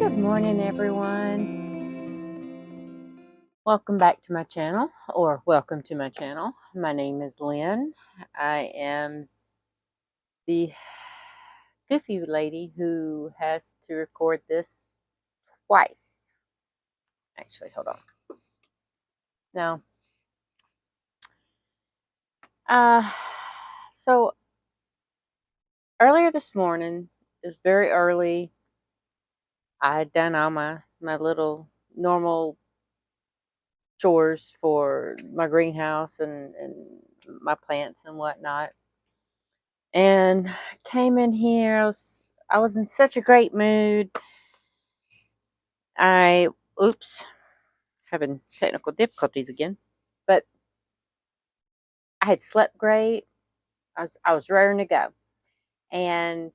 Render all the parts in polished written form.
Good morning, everyone. Welcome back to my channel, or welcome to my channel. My name is Lynn. I am the goofy lady who has to record this twice. Actually, hold on. No. Uh, so earlier this morning, it was very early. I had done all my little normal chores for my greenhouse and my plants and whatnot. And came in here. I was in such a great mood. I oops, having technical difficulties again. But I had slept great. I was raring to go. And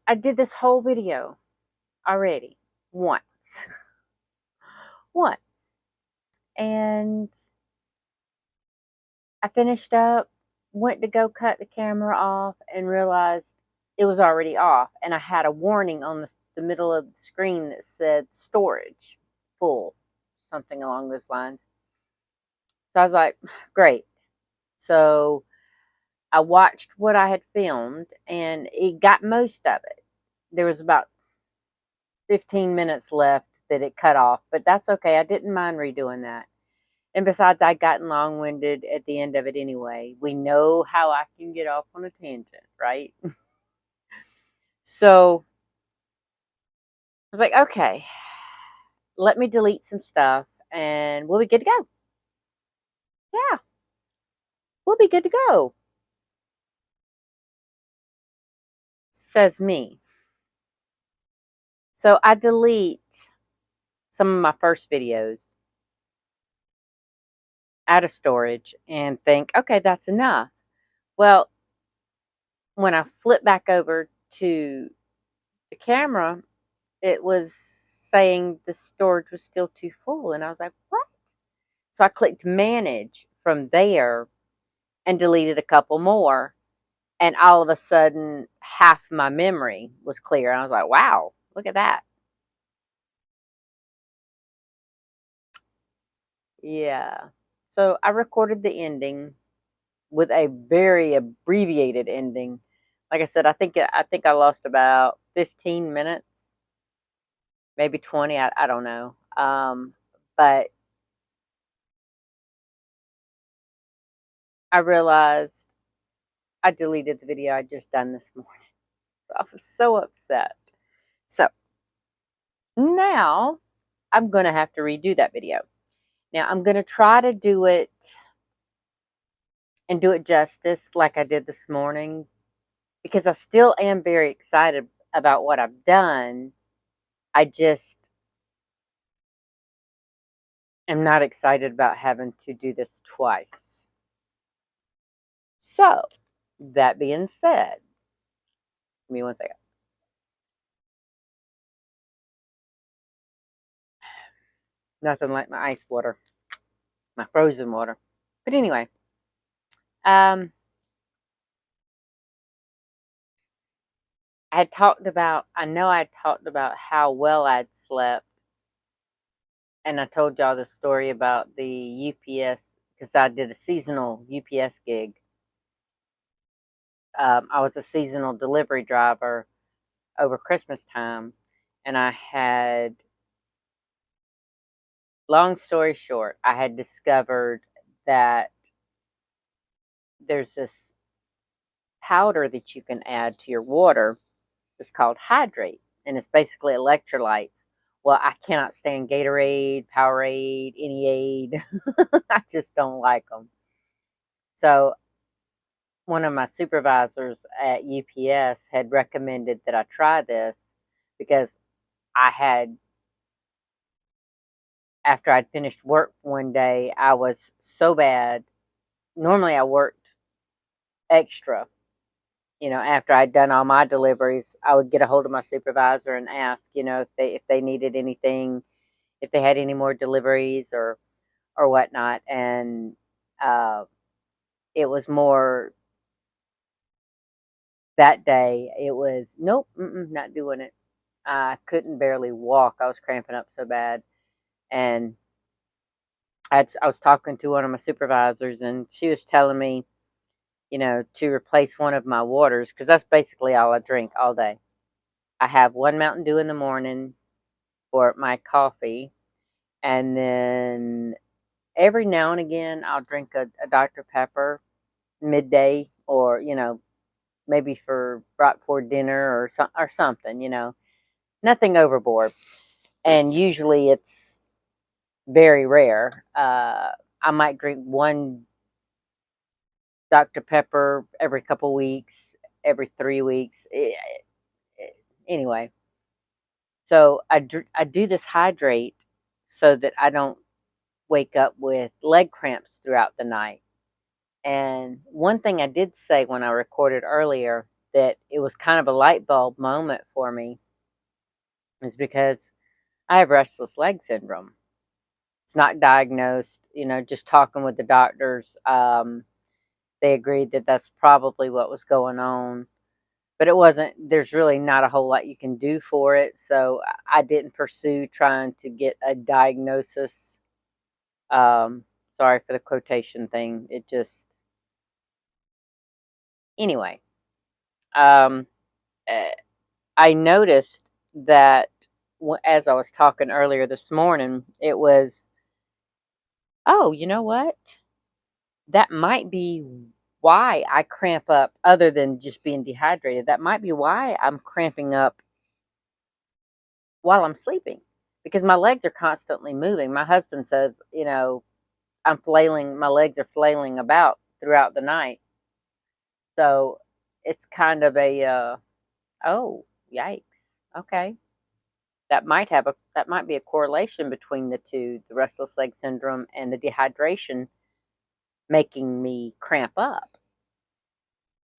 I did this whole video already once. Once. And I finished up, went to go cut the camera off, and realized it was already off. And I had a warning on the middle of the screen that said storage full, something along those lines. So I was like, great. So I watched what I had filmed, and it got most of it. There was about 15 minutes left that it cut off, but that's okay. I didn't mind redoing that. And besides, I'd gotten long winded at the end of it anyway. We know how I can get off on a tangent, right? So I was like, okay, let me delete some stuff and we'll be good to go. Yeah, we'll be good to go, says me. So I delete some of my first videos out of storage and think, okay, that's enough. Well, when I flip back over to the camera, it was saying the storage was still too full. And I was like, what? So I clicked manage from there and deleted a couple more. And all of a sudden, half my memory was clear. And I was like, wow, look at that. Yeah. So I recorded the ending with a very abbreviated ending. Like I said, I think I lost about 15 minutes, maybe 20. I don't know. But I realized I deleted the video I just done this morning. I was so upset. So now I'm gonna have to redo that video. Now I'm gonna try to do it and do it justice like I did this morning, because I still am very excited about what I've done. I just am not excited about having to do this twice. So, that being said, give me one second. Nothing like my ice water, my frozen water. But anyway, I know I had talked about how well I'd slept. And I told y'all the story about the UPS, because I did a seasonal UPS gig. I was a seasonal delivery driver over Christmas time, and long story short, I had discovered that there's this powder that you can add to your water. It's called Hydrate, and it's basically electrolytes. Well, I cannot stand Gatorade, Powerade, any aid. I just don't like them. So one of my supervisors at UPS had recommended that I try this, because I had, after I'd finished work one day, I was so bad. Normally I worked extra. After I'd done all my deliveries, I would get a hold of my supervisor and ask, if they needed anything, if they had any more deliveries or whatnot. And it was more that day. It was, nope, not doing it. I couldn't barely walk. I was cramping up so bad. And I was talking to one of my supervisors, and she was telling me, to replace one of my waters, because that's basically all I drink all day. I have one Mountain Dew in the morning for my coffee, and then every now and again I'll drink a Dr. Pepper midday, or maybe for right before dinner or something. Nothing overboard, and usually it's very rare. I might drink one Dr. Pepper every couple weeks, every 3 weeks. Anyway, so I do this hydrate so that I don't wake up with leg cramps throughout the night. And one thing I did say when I recorded earlier, that it was kind of a light bulb moment for me, is because I have restless leg syndrome. It's not diagnosed, just talking with the doctors. They agreed that that's probably what was going on, but it wasn't. There's really not a whole lot you can do for it. So I didn't pursue trying to get a diagnosis. Um, Sorry for the quotation thing. It just, anyway. Um, eh, I noticed that as I was talking earlier this morning, it was, oh, you know what? That might be why I cramp up, other than just being dehydrated. That might be why I'm cramping up while I'm sleeping, because my legs are constantly moving. My husband says, my legs are flailing about throughout the night. So it's kind of oh, yikes. Okay. That might be a correlation between the two, the restless leg syndrome and the dehydration making me cramp up.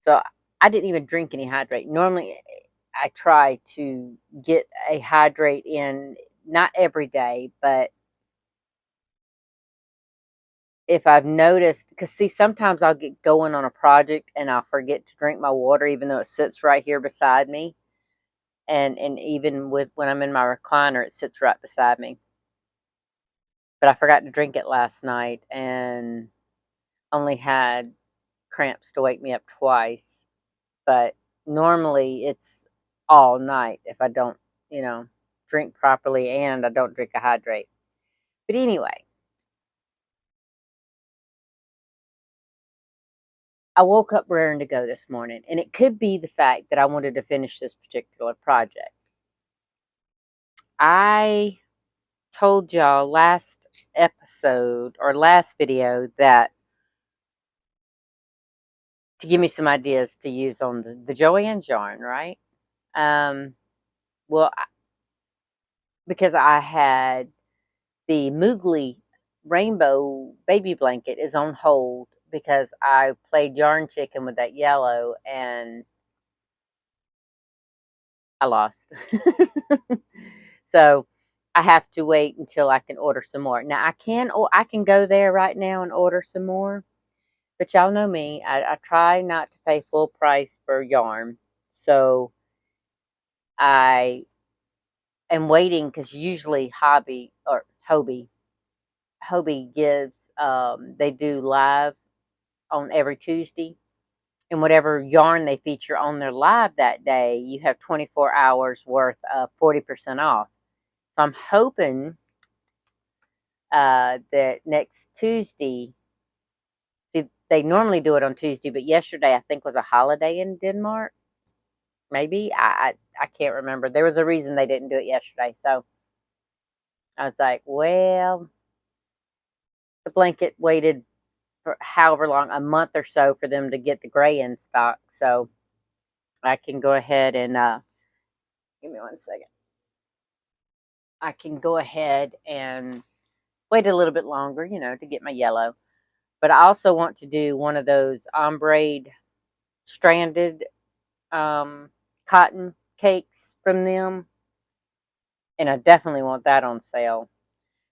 So I didn't even drink any hydrate. Normally I try to get a hydrate in, not every day, but if I've noticed, because see, sometimes I'll get going on a project and I'll forget to drink my water, even though it sits right here beside me. And even with when I'm in my recliner, it sits right beside me. But I forgot to drink it last night and only had cramps to wake me up twice. But normally it's all night if I don't, you know, drink properly and I don't drink a hydrate. But anyway, I woke up raring to go this morning, and it could be the fact that I wanted to finish this particular project. I told y'all last episode or last video that to give me some ideas to use on the Joann's yarn, right? Um, well, because I had the Moogly rainbow baby blanket is on hold because I played yarn chicken with that yellow and I lost. So I have to wait until I can order some more. Now I can go there right now and order some more, but y'all know me. I try not to pay full price for yarn, so I am waiting because usually Hobie gives they do live on every Tuesday, and whatever yarn they feature on their live that day, you have 24 hours worth of 40% off. So I'm hoping that next Tuesday, see, they normally do it on Tuesday, but yesterday I think was a holiday in Denmark. Maybe I can't remember. There was a reason they didn't do it yesterday, so I was like, well, the blanket waited for however long, a month or so, for them to get the gray in stock. So I can go ahead and give me one second. I can go ahead and wait a little bit longer, to get my yellow. But I also want to do one of those ombre stranded cotton cakes from them. And I definitely want that on sale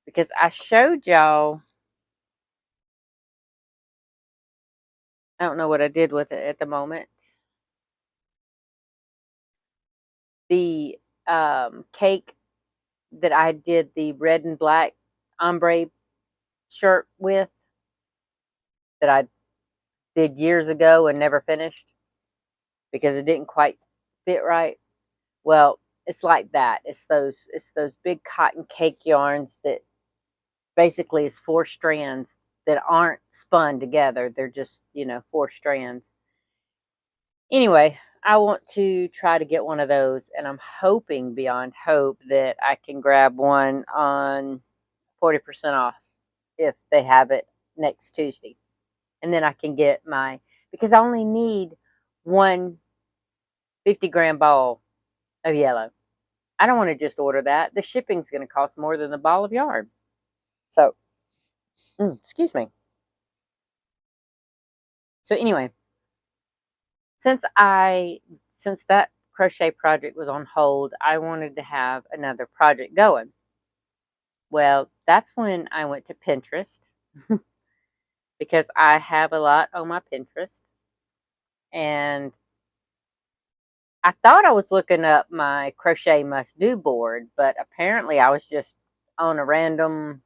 because I showed y'all I don't know what I did with it at the moment. The cake that I did the red and black ombre shirt with, that I did years ago and never finished because it didn't quite fit right. Well, it's like that. It's those big cotton cake yarns that basically is four strands that aren't spun together. They're just, four strands. Anyway, I want to try to get one of those, and I'm hoping beyond hope that I can grab one on 40% off if they have it next Tuesday. And then I can get because I only need one 50-gram ball of yellow. I don't want to just order that. The shipping's going to cost more than the ball of yarn. So, excuse me. So anyway, since that crochet project was on hold, I wanted to have another project going. Well, that's when I went to Pinterest because I have a lot on my Pinterest, and I thought I was looking up my crochet must do board, but apparently I was just on a random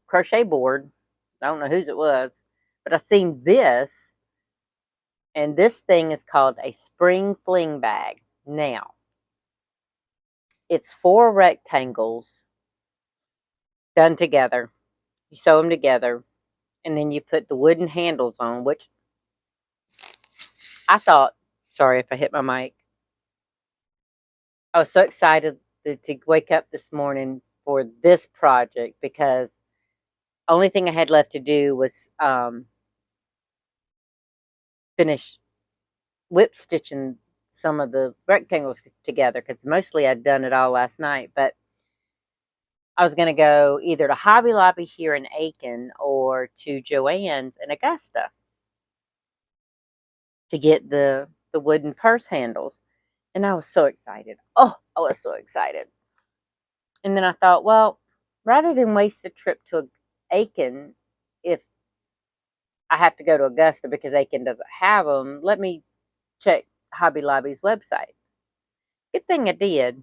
crochet board. I don't know whose it was, but I seen this, and this thing is called a spring fling bag. Now, it's 4 rectangles done together. You sew them together, and then you put the wooden handles on, which I thought, sorry if I hit my mic. I was so excited to wake up this morning for this project because only thing I had left to do was finish whip stitching some of the rectangles together because mostly I'd done it all last night. But I was going to go either to Hobby Lobby here in Aiken or to Joann's in Augusta to get the wooden purse handles. And I was so excited. Oh, I was so excited. And then I thought, well, rather than waste the trip to Aiken, if I have to go to Augusta because Aiken doesn't have them, let me check Hobby Lobby's website. Good thing I did.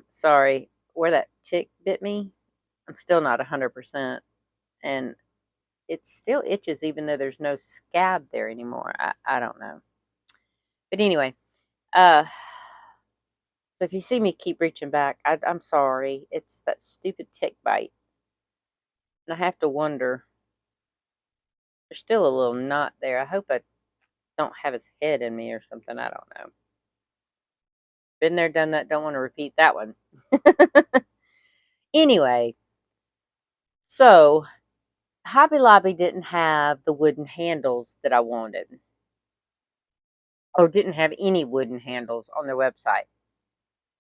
Sorry, where that tick bit me, I'm still not 100%. And it still itches even though there's no scab there anymore. I don't know. But anyway, so if you see me keep reaching back, I'm sorry. It's that stupid tick bite. And I have to wonder, there's still a little knot there. I hope I don't have his head in me or something. I don't know. Been there, done that. Don't want to repeat that one. Anyway, so Hobby Lobby didn't have the wooden handles that I wanted, or didn't have any wooden handles on their website.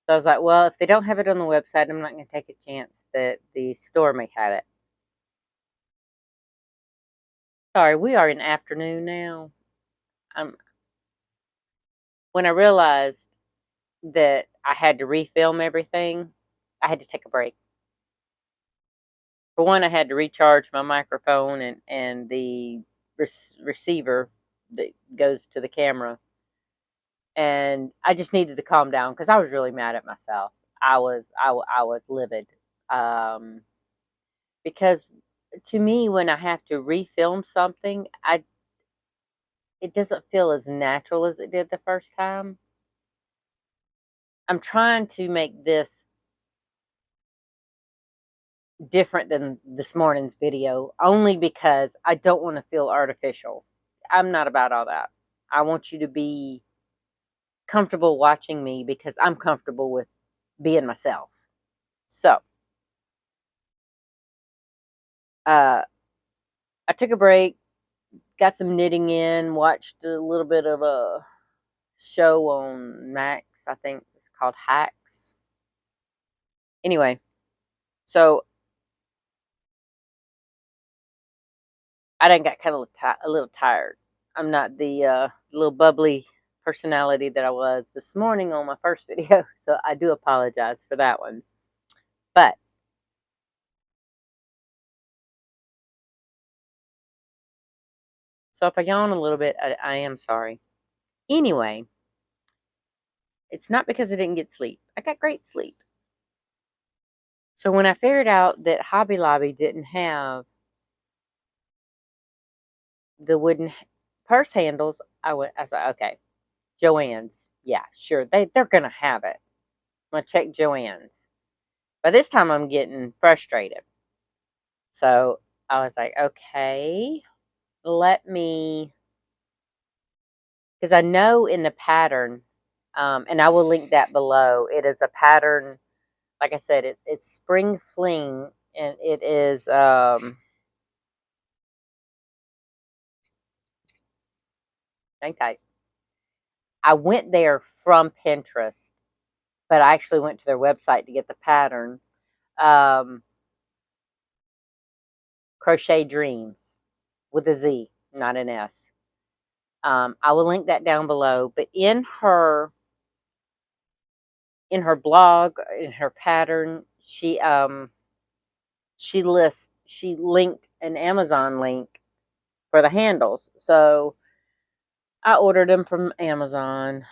So I was like, well, if they don't have it on the website, I'm not going to take a chance that the store may have it. Sorry, we are in afternoon now. When I realized that I had to refilm everything, I had to take a break. For one, I had to recharge my microphone and the receiver that goes to the camera. And I just needed to calm down because I was really mad at myself. I was livid. Because to me, when I have to refilm something, it doesn't feel as natural as it did the first time. I'm trying to make this different than this morning's video only because I don't want to feel artificial. I'm not about all that. I want you to be comfortable watching me because I'm comfortable with being myself. So, I took a break, got some knitting in, watched a little bit of a show on Max. I think it's called Hacks. Anyway, so I done got kind of a little tired. I'm not the little bubbly personality that I was this morning on my first video, so I do apologize for that one. But So if I yawn a little bit, I am sorry. Anyway, it's not because I didn't get sleep. I got great sleep. So when I figured out that Hobby Lobby didn't have the wooden purse handles, I was like, okay, Joann's. Yeah, sure. They're gonna have it. I'm gonna check Joann's. By this time I'm getting frustrated. So I was like, okay, let me, because I know in the pattern, and I will link that below. It is a pattern, like I said, it's Spring Fling, and it is, okay. I went there from Pinterest, but I actually went to their website to get the pattern. Um, Crochet Dreams with a Z, not an S. I will link that down below. But in her blog, in her pattern, she linked an Amazon link for the handles. So I ordered them from Amazon,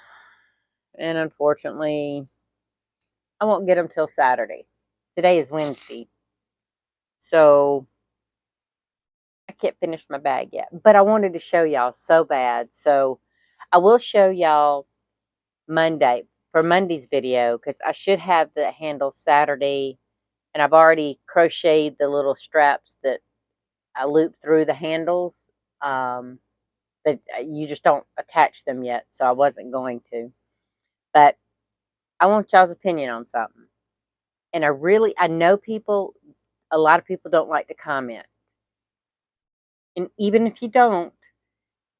and unfortunately, I won't get them till Saturday. Today is Wednesday, so I can't finish my bag yet. But I wanted to show y'all so bad, so I will show y'all Monday for Monday's video, because I should have the handle Saturday, and I've already crocheted the little straps that I loop through the handles. Um, that you just don't attach them yet, so I wasn't going to. But I want y'all's opinion on something. And I know a lot of people don't like to comment. And even if you don't,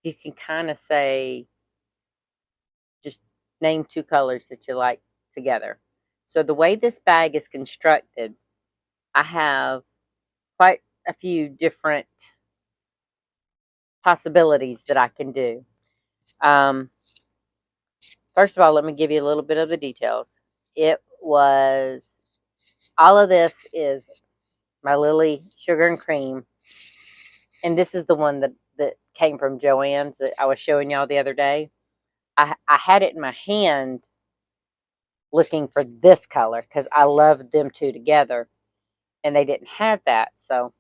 you can kind of say, just name two colors that you like together. So the way this bag is constructed, I have quite a few different possibilities that I can do. Um, First of all, let me give you a little bit of the details. All of this is my Lily Sugar and Cream, and this is the one that came from Joann's that I was showing y'all the other day. I had it in my hand looking for this color because I loved them two together, and they didn't have that, so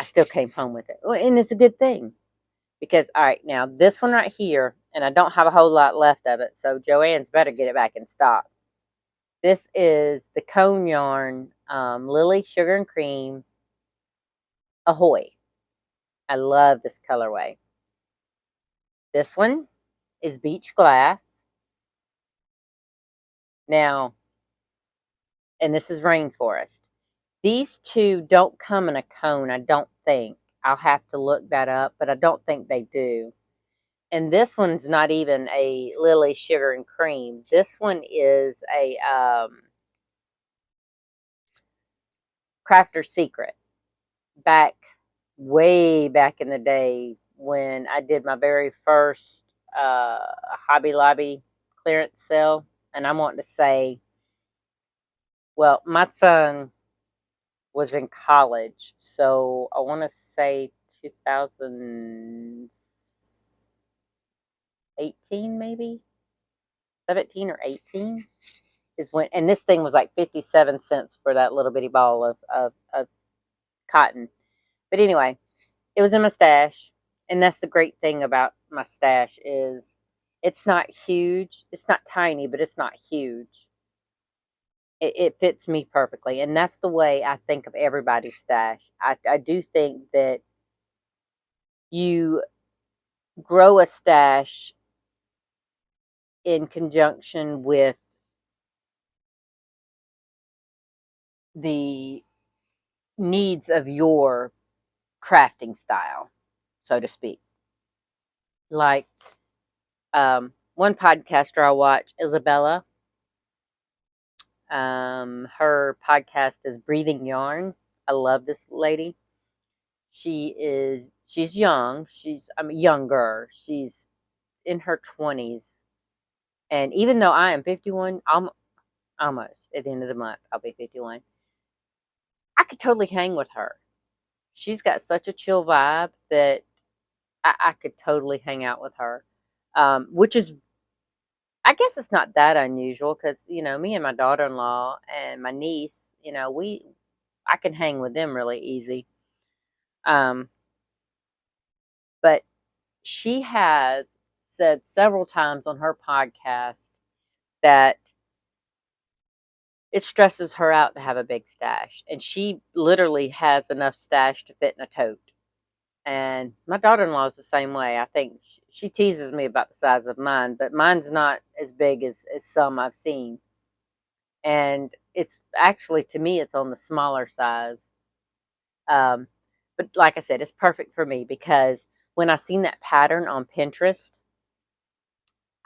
I still came home with it. And it's a good thing because, all right, now this one right here, and I don't have a whole lot left of it, so Joann's better get it back in stock. This is the Cone Yarn Lily Sugar and Cream Ahoy. I love this colorway. This one is Beach Glass. Now, and this is Rainforest. These two don't come in a cone, I don't think. I'll have to look that up, but I don't think they do. And this one's not even a Lily Sugar and Cream. This one is a Crafter's Secret. Way back in the day when I did my very first Hobby Lobby clearance sale. And I'm wanting to say, well, my son was in college, so I want to say 2018, maybe 17 or 18 is when. And this thing was like 57 cents for that little bitty ball of cotton. But anyway, it was in my stash, and that's the great thing about my stash is it's not huge. It's not tiny, but it's not huge. It fits me perfectly, and that's the way I think of everybody's stash. I do think that you grow a stash in conjunction with the needs of your crafting style, so to speak. Like one podcaster I watch, Isabella. Her podcast is Breathing Yarn. I love this lady. She's young. I'm younger. She's in her 20s. And even though I am 51, I'm almost at the end of the month, I'll be 51. I could totally hang with her. she's got such a chill vibe that I could totally hang out with her. Which is, I guess it's not that unusual because, me and my daughter in law and my niece, I can hang with them really easy. Um, but she has said several times on her podcast that it stresses her out to have a big stash. And she literally has enough stash to fit in a tote. And my daughter in law is the same way. I think she teases me about the size of mine, but mine's not as big as some I've seen. And it's actually, to me, it's on the smaller size. Um, but like I said, it's perfect for me because when I seen that pattern on Pinterest,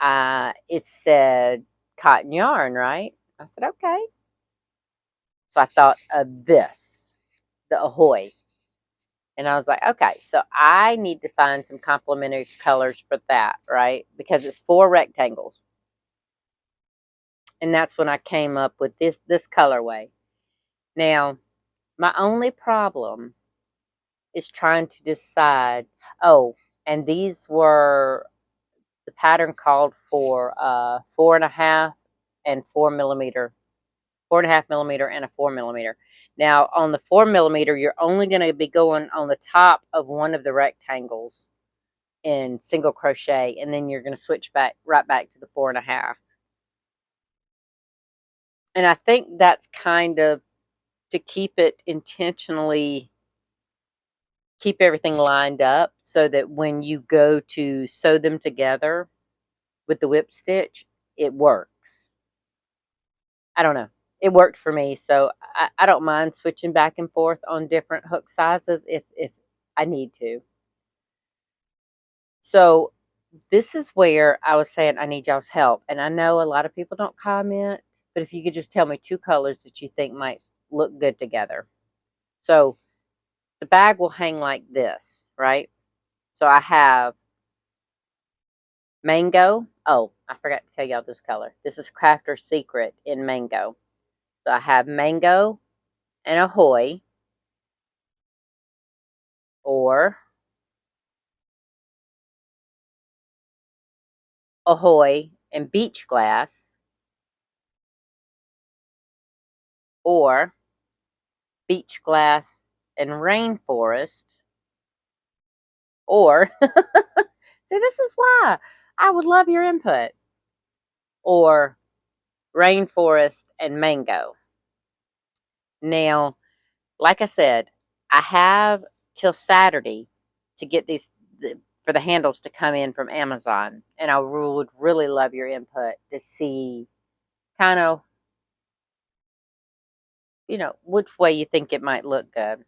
it said cotton yarn, right? I said, okay. So I thought of this, the Ahoy. And I was like, okay, so I need to find some complementary colors for that, right? Because it's 4 rectangles. And that's when I came up with this colorway. Now, my only problem is trying to decide. Oh, and these were the pattern called for 4.5 and 4 millimeter, 4.5 millimeter and a 4 millimeter. Now on the 4 millimeter, you're only going to be going on the top of one of the rectangles in single crochet, and then you're going to switch back right back to the 4.5. And I think that's kind of to keep it intentionally, keep everything lined up so that when you go to sew them together with the whip stitch, it works. I don't know. It worked for me, so I don't mind switching back and forth on different hook sizes if I need to. So this is where I was saying I need y'all's help. And I know a lot of people don't comment, but if you could just tell me 2 colors that you think might look good together. So the bag will hang like this, right? So I have mango. Oh, I forgot to tell y'all this color. This is Crafter's Secret in mango. So I have mango and Ahoy, or Ahoy and beach glass, or beach glass and rainforest, or see, this is why I would love your input, or rainforest and mango. Now, like I said, I have till Saturday to get for the handles to come in from Amazon, and I would really love your input to see kind of, which way you think it might look good.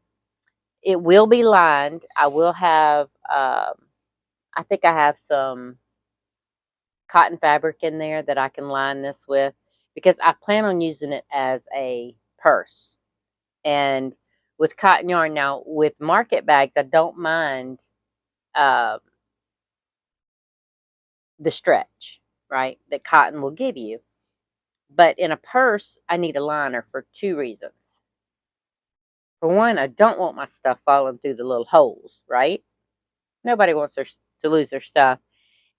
It will be lined. I will have, I think I have some cotton fabric in there that I can line this with because I plan on using it as a purse. And with cotton yarn, now with market bags, I don't mind uh, the stretch, right, that cotton will give you. But in a purse, I need a liner for 2 reasons. For one, I don't want my stuff falling through the little holes, right? Nobody wants to lose their stuff.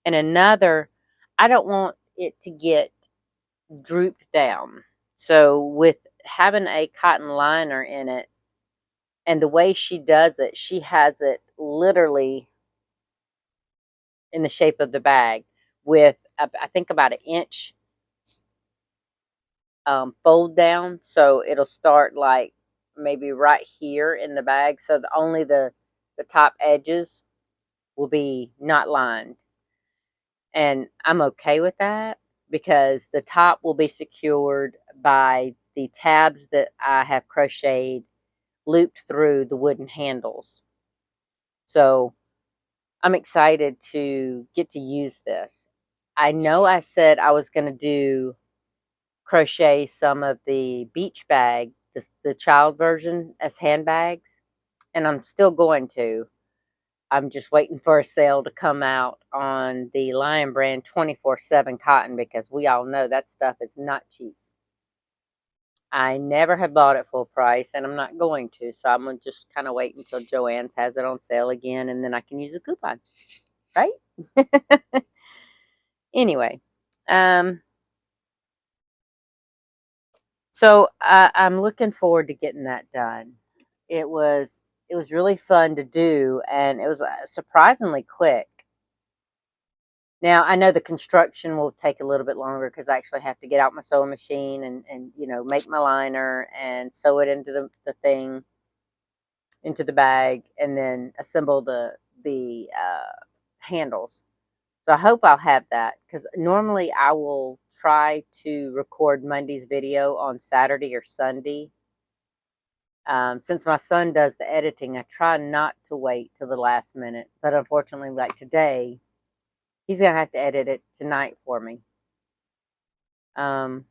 And another, I don't want it to get drooped down. So with having a cotton liner in it, and the way she does it, she has it literally in the shape of the bag with, I think, about an inch fold down. So it'll start like maybe right here in the bag. So only the top edges will be not lined. And I'm okay with that because the top will be secured by the tabs that I have crocheted looped through the wooden handles. So I'm excited to get to use this. I know I said I was going to crochet some of the beach bag, the child version, as handbags, and I'm still going to. I'm just waiting for a sale to come out on the Lion Brand 24/7 cotton because we all know that stuff is not cheap. I never have bought it full price, and I'm not going to. So I'm gonna just kind of wait until Joann's has it on sale again, and then I can use a coupon, right? Anyway, um, so I'm looking forward to getting that done. It was it was really fun to do, and it was surprisingly quick. Now I know the construction will take a little bit longer because I actually have to get out my sewing machine and make my liner and sew it into the thing, into the bag, and then assemble the handles. So I hope I'll have that because normally I will try to record Monday's video on Saturday or Sunday. Since my son does the editing, I try not to wait till the last minute. But unfortunately, like today, he's gonna have to edit it tonight for me. Um,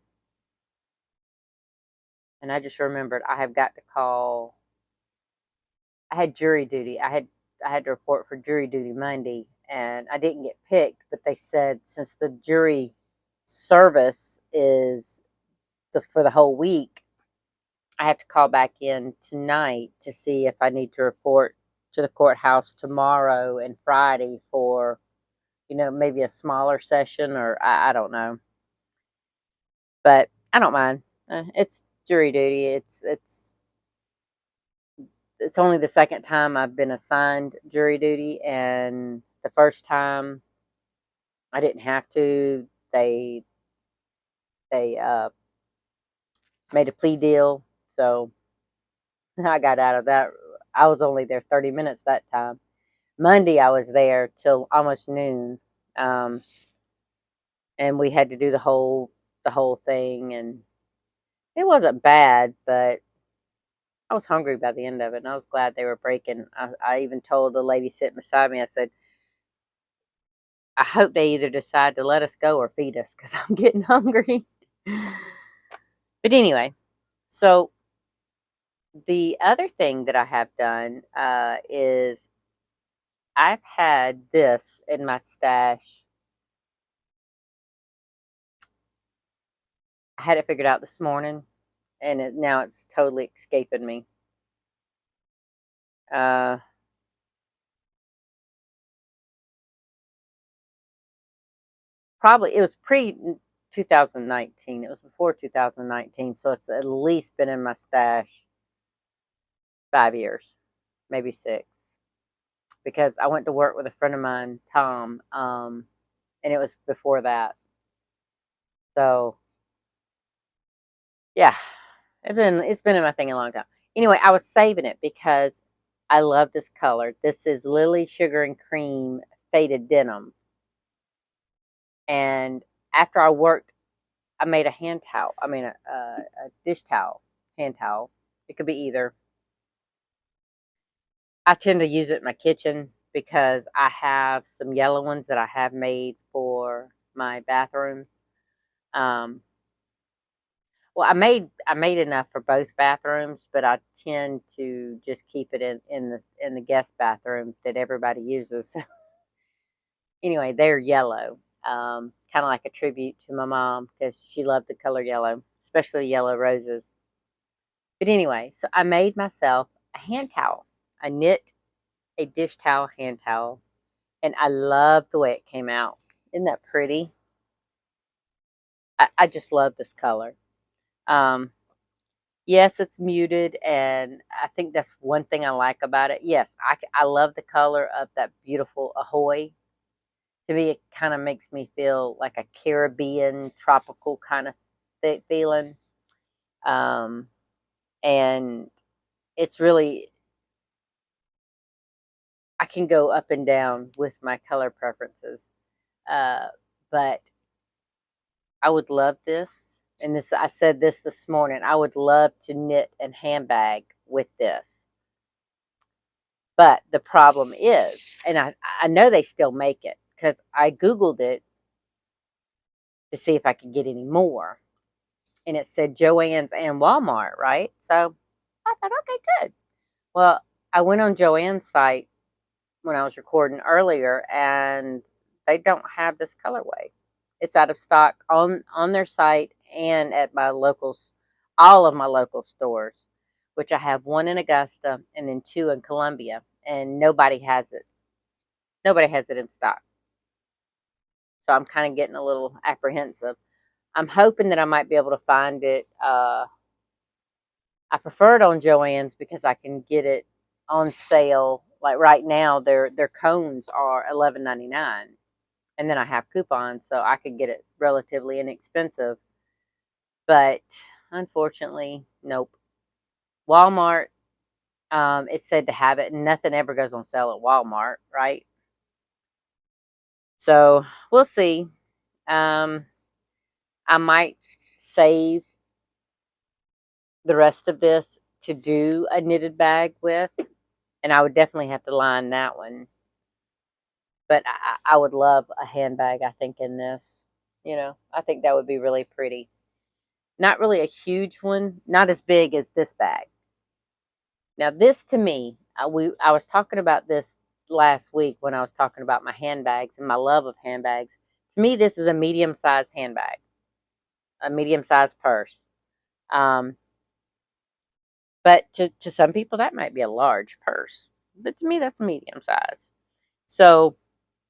and I just remembered I have got to call. I had jury duty. I had to report for jury duty Monday, and I didn't get picked. But they said since the jury service is for the whole week, I have to call back in tonight to see if I need to report to the courthouse tomorrow and Friday for maybe a smaller session, or I don't know. But I don't mind. It's jury duty. It's only the second time I've been assigned jury duty, and the first time I didn't have to. They made a plea deal, so I got out of that. I was only there 30 minutes that time. Monday I was there till almost noon, um, and we had to do the whole thing, and it wasn't bad, but I was hungry by the end of it, and I was glad they were breaking. I even told the lady sitting beside me, I said, I hope they either decide to let us go or feed us because I'm getting hungry. But anyway, so the other thing that I have done is I've had this in my stash. I had it figured out this morning, and now it's totally escaping me. Uh, Probably it was pre 2019. It was before 2019, so it's at least been in my stash 5 years, maybe six, because I went to work with a friend of mine, Tom, and it was before that. So yeah, it's been in my thing a long time. Anyway, I was saving it because I love this color. This is Lily Sugar and Cream Faded Denim, and after I worked, I made a hand towel. I mean, a dish towel, hand towel. It could be either. I tend to use it in my kitchen because I have some yellow ones that I have made for my bathroom. Um, well, I made enough for both bathrooms, but I tend to just keep it in the guest bathroom that everybody uses. Anyway, they're yellow, kind of like a tribute to my mom because she loved the color yellow, especially yellow roses. But anyway, so I made myself a hand towel. I knit a dish towel hand towel, and I love the way it came out. Isn't that pretty? I just love this color. Um, yes, it's muted, and I think that's one thing I like about it. Yes, I love the color of that beautiful Ahoy. To me, it kind of makes me feel like a Caribbean tropical kind of feeling. Um, and it's really, I can go up and down with my color preferences. Uh, but I would love this. And this, I said this morning. I would love to knit a handbag with this. But the problem is, and I know they still make it because I Googled it to see if I could get any more. And it said Joann's and Walmart, right? So I thought, okay, good. Well, I went on Joann's site when I was recording earlier, and they don't have this colorway. It's out of stock on their site and at my local all of my local stores, which I have one in Augusta and then two in Columbia, and nobody has it. Nobody has it in stock. So I'm kind of getting a little apprehensive. I'm hoping that I might be able to find it. I prefer it on Joann's because I can get it on sale. Like right now, their cones are $11.99, and then I have coupons, so I could get it relatively inexpensive. But unfortunately, nope. Walmart, it said to have it, and nothing ever goes on sale at Walmart, right? So we'll see. Um, I might save the rest of this to do a knitted bag with, and I would definitely have to line that one. But I would love a handbag, I think, in this. I think that would be really pretty. Not really a huge one, not as big as this bag. Now, this to me, I was talking about this last week when I was talking about my handbags and my love of handbags. To me, this is a medium-sized handbag, a medium-sized purse. Um, but to some people, that might be a large purse. But to me, that's medium size. So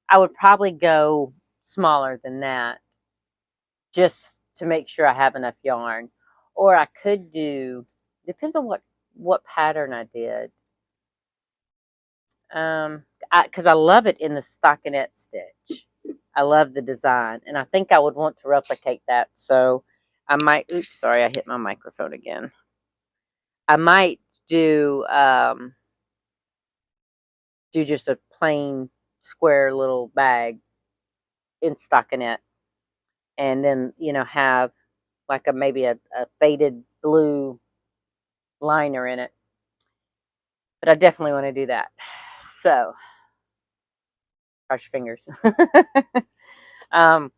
I would probably go smaller than that just to make sure I have enough yarn. Or I could do, depends on what pattern I did. Because I love it in the stockinette stitch. I love the design, and I think I would want to replicate that. So I might. Oops, sorry, I hit my microphone again. I might do do just a plain square little bag in stockinette, and then have like maybe a faded blue liner in it. But I definitely want to do that. So cross your fingers. um,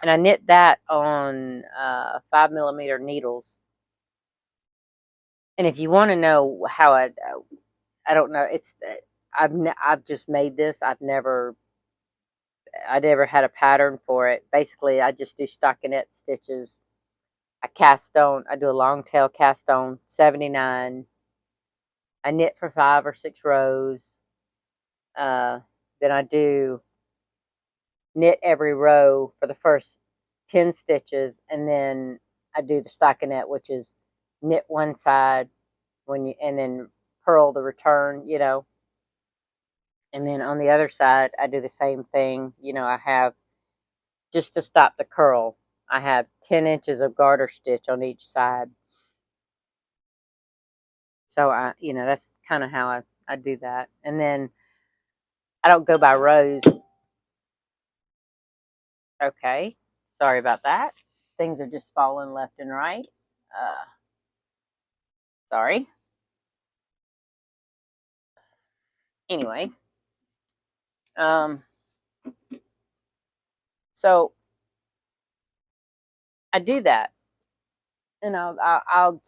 and I knit that on 5mm needles. And if you want to know how I don't know. I've just made this. I never had a pattern for it. Basically, I just do stockinette stitches. I do a long tail cast on 79. I knit for 5 or 6 rows. Then I do knit every row for the first 10 stitches, and then I do the stockinette, which is knit one side and then purl the return. And then on the other side, I do the same thing. I have, just to stop the curl, I have 10 inches of garter stitch on each side. So that's kind of how I do that. And then I don't go by rows. Okay. Sorry about that. Things are just falling left and right. Sorry. Anyway, um, so I do that, and I'll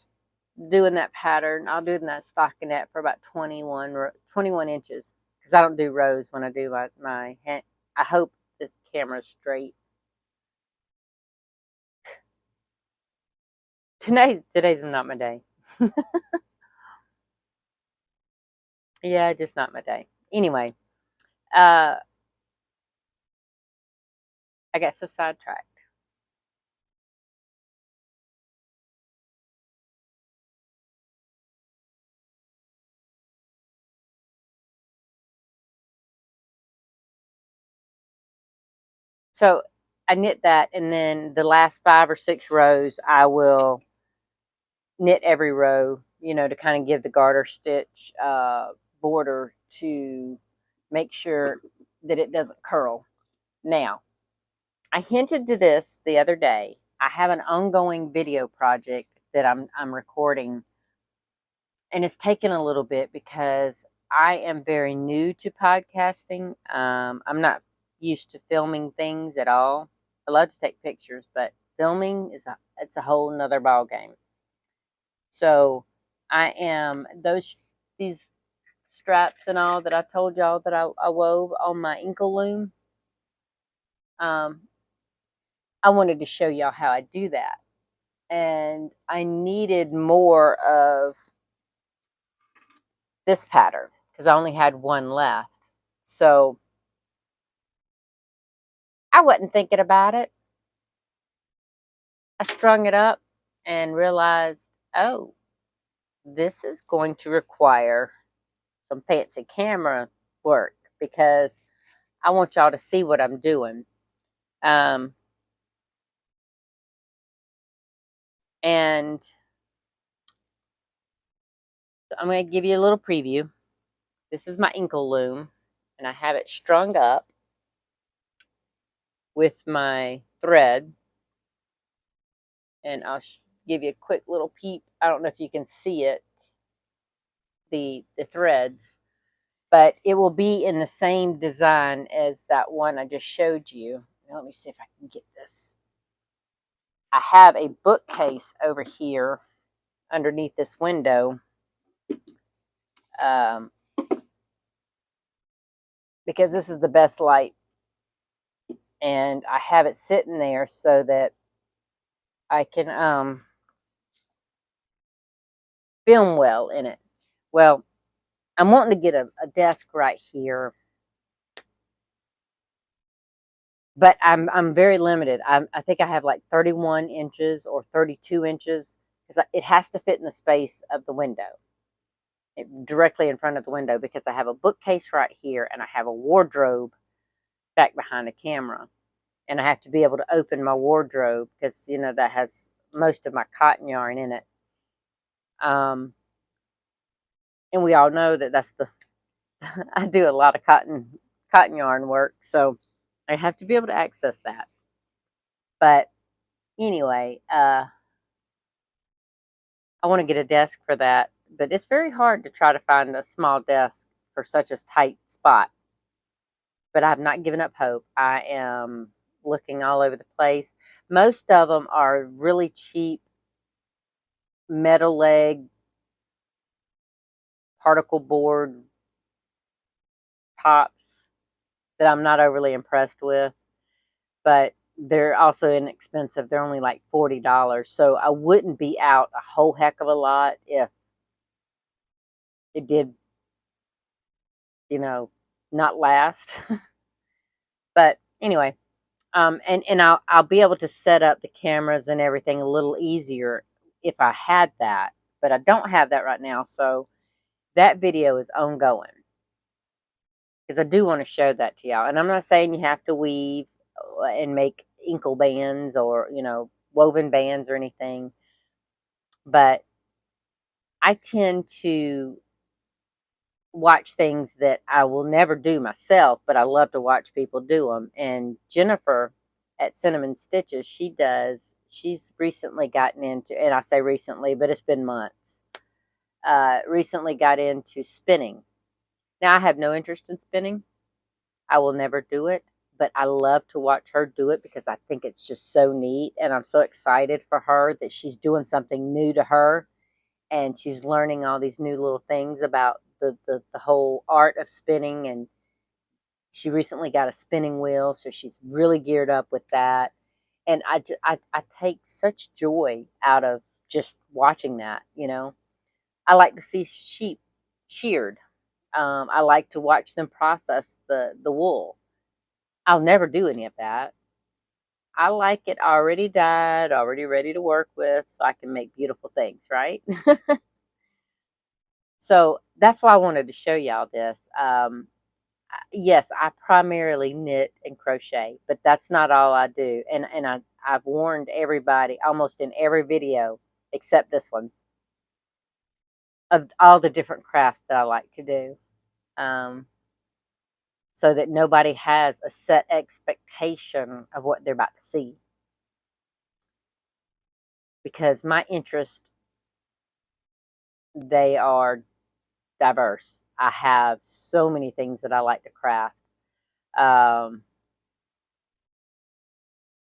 doing that pattern. I'll do that stockinette for about 21 inches because I don't do rows when I do my hand. I hope the camera's straight. Today's not my day. Yeah, just not my day. Anyway, I got so sidetracked. So I knit that, and then the last 5 or 6 rows, I will knit every row, to kind of give the garter stitch border to make sure that it doesn't curl. Now, I hinted to this the other day. I have an ongoing video project that I'm recording, and it's taken a little bit because I am very new to podcasting. I'm not used to filming things at all. I love to take pictures, but filming it's a whole nother ball game. So I am these straps and all that I told y'all that I wove on my ankle loom. I wanted to show y'all how I do that. and I needed more of this pattern because I only had one left. So I wasn't thinking about it. I strung it up and realized, oh, this is going to require some fancy camera work because I want y'all to see what I'm doing. And I'm going to give you a little preview. This is my inkle loom, and I have it strung up with my thread. And I'll give you a quick little peep. I don't know if you can see it, the threads, but it will be in the same design as that one I just showed you. Now, let me see if I can get this. I have a bookcase over here underneath this window because this is the best light, and I have it sitting there so that I can film well in it. Well, I'm wanting to get a desk right here, but I'm very limited. I think I have like 31 inches or 32 inches because it has to fit in the space of the window, directly in front of the window, because I have a bookcase right here and I have a wardrobe back behind the camera, and I have to be able to open my wardrobe because that has most of my cotton yarn in it. And we all know that that's the I do a lot of cotton yarn work, so I have to be able to access that. But anyway, I want to get a desk for that, but it's very hard to try to find a small desk for such a tight spot. But I've not given up hope. I am looking all over the place. Most of them are really cheap metal leg particle board tops that I'm not overly impressed with, but they're also inexpensive. They're only like $40. So I wouldn't be out a whole heck of a lot if it did, not last. But anyway, and I'll be able to set up the cameras and everything a little easier if I had that, but I don't have that right now. So that video is ongoing because I do want to show that to y'all. And I'm not saying you have to weave and make inkle bands or woven bands or anything, but I tend to watch things that I will never do myself, but I love to watch people do them. And Jennifer at Cinnamon Stitches, she's recently gotten into, and I say recently, but it's been months, recently got into spinning. Now, I have no interest in spinning. I will never do it, but I love to watch her do it because I think it's just so neat. And I'm so excited for her that she's doing something new to her. And she's learning all these new little things about the whole art of spinning. And she recently got a spinning wheel, so she's really geared up with that. And I take such joy out of just watching that. I like to see sheep sheared. I like to watch them process the wool. I'll never do any of that. I like it already dyed, already ready to work with, so I can make beautiful things, right? So that's why I wanted to show y'all this. Yes, I primarily knit and crochet, but that's not all I do. And I've warned everybody almost in every video, except this one, of all the different crafts that I like to do. So that nobody has a set expectation of what they're about to see. Because my interests, they are diverse. I have so many things that I like to craft. I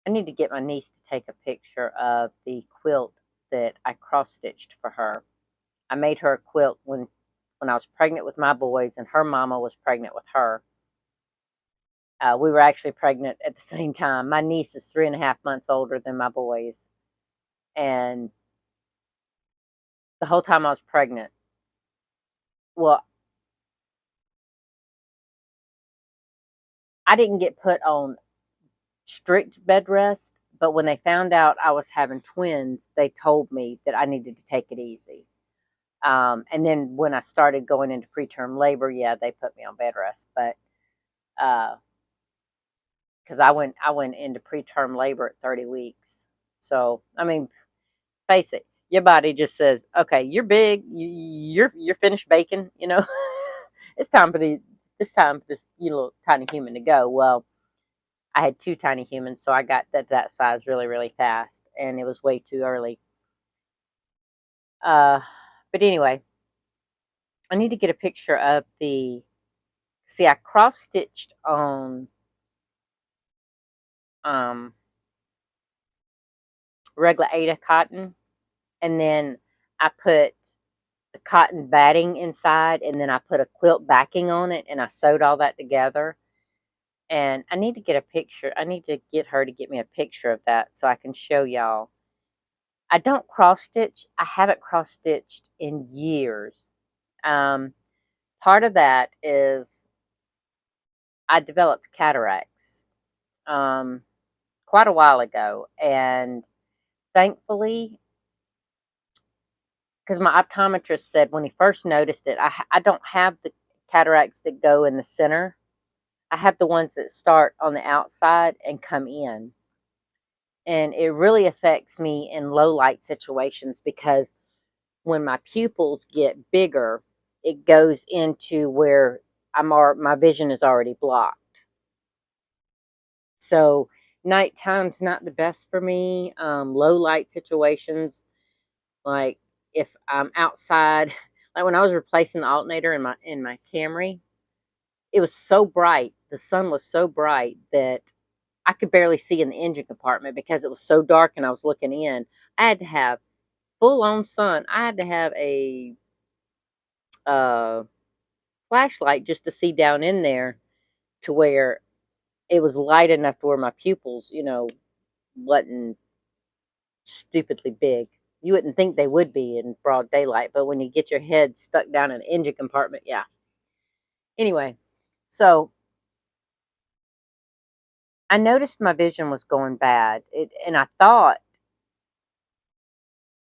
need to get my niece to take a picture of the quilt that I cross-stitched for her. I made her a quilt when I was pregnant with my boys, and her mama was pregnant with her. We were actually pregnant at the same time. My niece is 3.5 months older than my boys. And the whole time I was pregnant, well, I didn't get put on strict bed rest, but when they found out I was having twins, they told me that I needed to take it easy. And then when I started going into preterm labor, yeah, they put me on bed rest, but because I went into preterm labor at 30 weeks. So I mean, face it, your body just says, okay, you're big, you're finished baking, you know. it's time for the it's time for this little tiny human to go. Well, I had two tiny humans, so I got that size really, really fast, and it was way too early. Uh, but anyway, I need to get a picture of the. See, I cross stitched on um, regular Ada cotton, and then I put the cotton batting inside, and then I put a quilt backing on it, and I sewed all that together. And I need to get a picture. I need to get her to get me a picture of that so I can show y'all. I don't cross stitch. I haven't cross stitched in years. Um, Part of that is I developed cataracts quite a while ago, and thankfully, because my optometrist said when he first noticed it, I don't have the cataracts that go in the center. I have the ones that start on the outside and come in. And it really affects me in low light situations because when my pupils get bigger, it goes into where my vision is already blocked. So nighttime's not the best for me. Low light situations, like if I'm outside, like when I was replacing the alternator in my Camry, it was so bright. The sun was so bright that I could barely see in the engine compartment because it was so dark and I was looking in. I had to have full on sun. I had to have a uh, flashlight just to see down in there to where it was light enough to where my pupils, wasn't stupidly big. You wouldn't think they would be in broad daylight, but when you get your head stuck down in an engine compartment, yeah. Anyway, so I noticed my vision was going bad, and I thought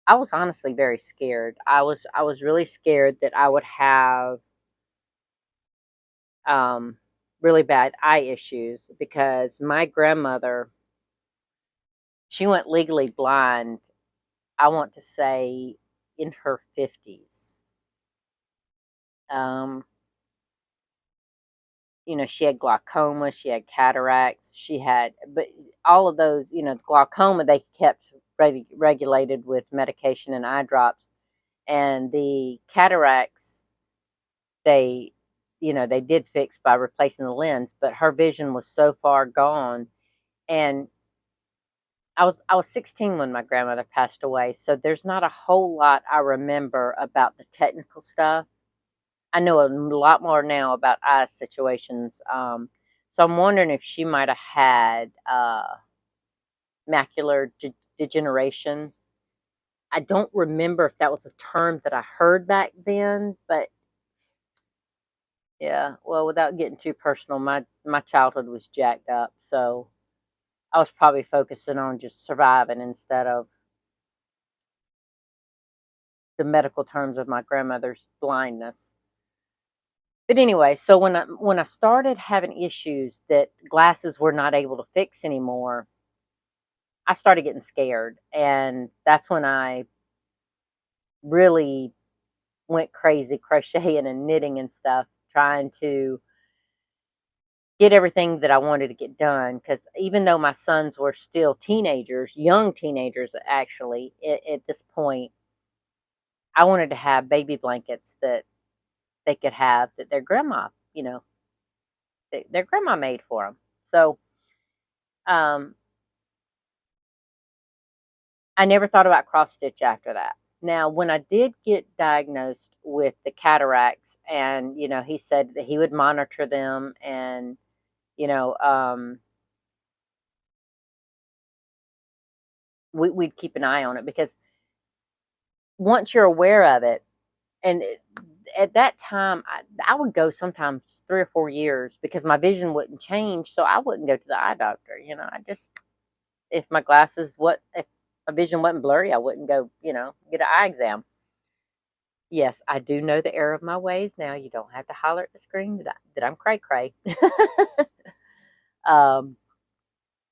I was honestly very scared. I was really scared that I would have um, really bad eye issues because my grandmother, she went legally blind. I want to say in her 50s. Um, she had glaucoma, she had cataracts, but all of those, the glaucoma they kept regulated with medication and eye drops, and the cataracts they, they did fix by replacing the lens, but her vision was so far gone, and I was 16 when my grandmother passed away, so there's not a whole lot I remember about the technical stuff. I know a lot more now about eye situations. So I'm wondering if she might have had macular degeneration. I don't remember if that was a term that I heard back then, but yeah. Well, without getting too personal, my childhood was jacked up, so I was probably focusing on just surviving instead of the medical terms of my grandmother's blindness. But anyway, so when I started having issues that glasses were not able to fix anymore, I started getting scared, and that's when I really went crazy crocheting and knitting and stuff, trying to get everything that I wanted to get done. Because even though my sons were still teenagers, young teenagers actually, at this point, I wanted to have baby blankets that they could have that their grandma, their grandma made for them. So um, I never thought about cross stitch after that. Now, when I did get diagnosed with the cataracts, and he said that he would monitor them, and you know, um, we'd keep an eye on it, because once you're aware of it, and at that time, I would go sometimes 3 or 4 years because my vision wouldn't change, so I wouldn't go to the eye doctor. I just, if my glasses, if my vision wasn't blurry, I wouldn't go, get an eye exam. Yes, I do know the error of my ways now. You don't have to holler at the screen that I'm cray cray. um,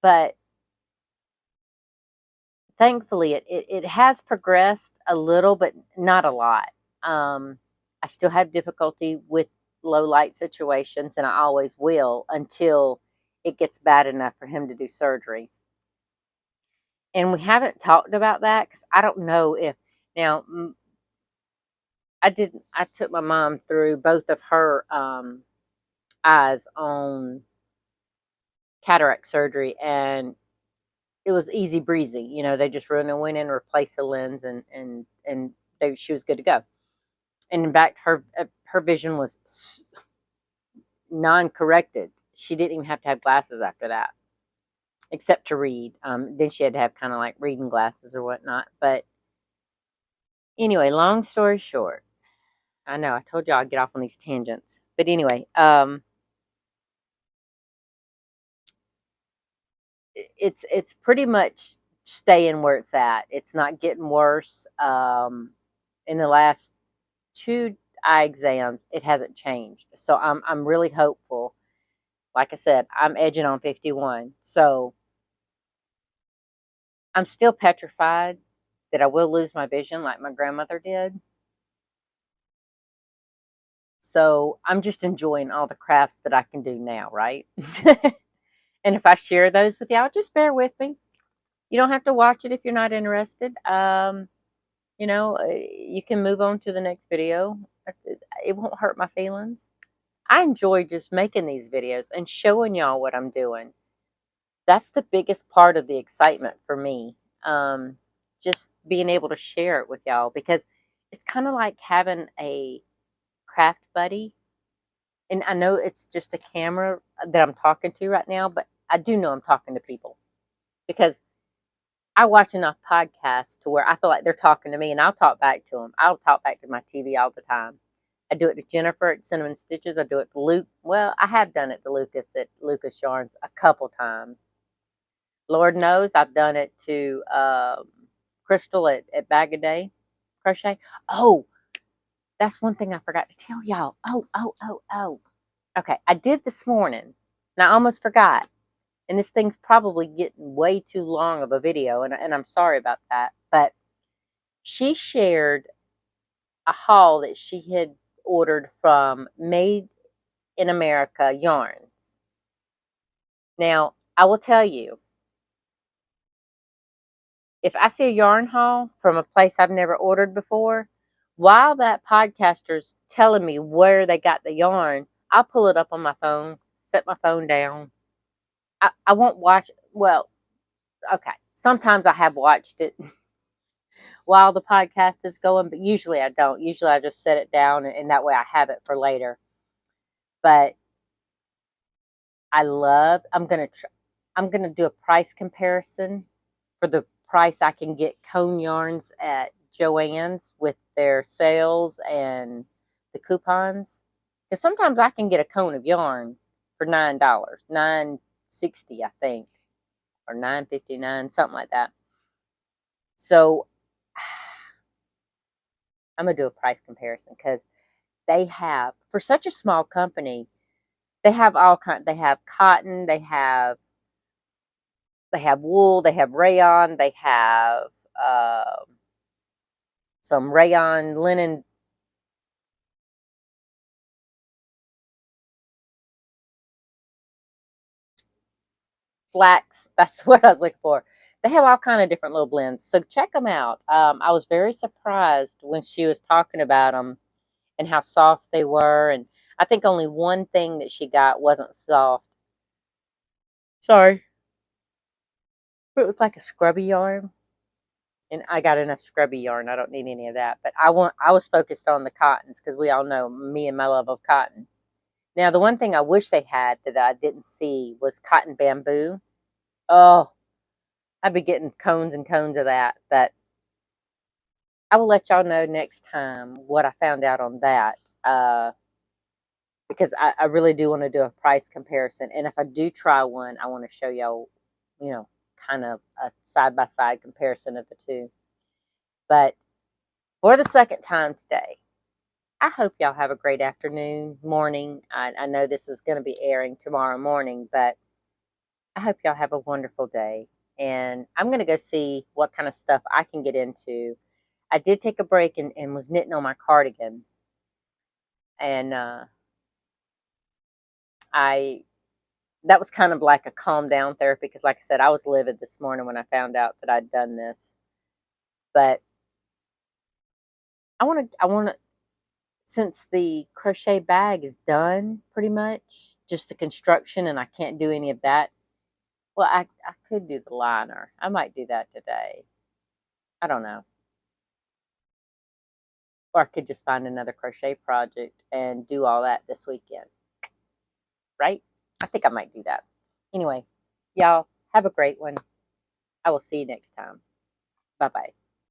but thankfully, it has progressed a little, but not a lot. I still have difficulty with low light situations, and I always will until it gets bad enough for him to do surgery. And we haven't talked about that because I don't know if now. I took my mom through both of her eyes on cataract surgery, and it was easy breezy. They just went in and replaced the lens, and she was good to go. And in fact, her vision was non-corrected. She didn't even have to have glasses after that, except to read. Then she had to have kind of like reading glasses or whatnot. But anyway, long story short, I know I told you I'd get off on these tangents. But anyway, it's pretty much staying where it's at. It's not getting worse. In the last 2 eye exams, it hasn't changed. So I'm really hopeful. Like I said, I'm edging on 51. So I'm still petrified that I will lose my vision like my grandmother did. So I'm just enjoying all the crafts that I can do now, right? And if I share those with y'all, just bear with me. You don't have to watch it if you're not interested. You can move on to the next video. It won't hurt my feelings. I enjoy just making these videos and showing y'all what I'm doing. That's the biggest part of the excitement for me. Just being able to share it with y'all, because it's kind of like having a craft buddy. And I know it's just a camera that I'm talking to right now, but I do know I'm talking to people, because I watch enough podcasts to where I feel like they're talking to me, and I'll talk back to them. I'll talk back to my TV all the time. I do it to Jennifer at Cinnamon Stitches. I do it to Luke. Well, I have done it to Lucas at Lucas Yarns a couple times. Lord knows I've done it to Crystal at Bag a Day Crochet. Oh, that's one thing I forgot to tell y'all. Oh. Okay, I did this morning, and I almost forgot. And this thing's probably getting way too long of a video, and I'm sorry about that. But she shared a haul that she had ordered from Made in America Yarns. Now, I will tell you, if I see a yarn haul from a place I've never ordered before, while that podcaster's telling me where they got the yarn, I'll pull it up on my phone, set my phone down. I won't watch, well, okay, sometimes I have watched it while the podcast is going, but usually I don't. Usually I just set it down, and that way I have it for later. But I'm gonna do a price comparison for the price I can get cone yarns at Joann's with their sales and the coupons. Because sometimes I can get a cone of yarn for $9, $9.60 I think, or $9.59, something like that. So I'm gonna do a price comparison, because they have, for such a small company, they have all kind. They have cotton, they have wool, they have rayon, they have some rayon linen. Flax, that's what I was looking for. They have all kind of different little blends, so check them out. I was very surprised when she was talking about them and how soft they were, and I think only one thing that she got wasn't soft. Sorry, but it was like a scrubby yarn, and I got enough scrubby yarn. I don't need any of that. But I was focused on the cottons, because we all know me and my love of cotton. Now, the one thing I wish they had that I didn't see was cotton bamboo. Oh, I'd be getting cones and cones of that. But I will let y'all know next time what I found out on that. Because I really do want to do a price comparison. And if I do try one, I want to show y'all, kind of a side by side comparison of the two. But for the second time today, I hope y'all have a great afternoon, morning. I know this is going to be airing tomorrow morning, but I hope y'all have a wonderful day. And I'm going to go see what kind of stuff I can get into. I did take a break and was knitting on my cardigan. And I that was kind of like a calm down therapy because, like I said, I was livid this morning when I found out that I'd done this. But I want to, since the crochet bag is done pretty much, just the construction, and I can't do any of that. Well, I could do the liner. I might do that today. I don't know. Or I could just find another crochet project and do all that this weekend. Right? I think I might do that. Anyway, y'all have a great one. I will see you next time. Bye bye.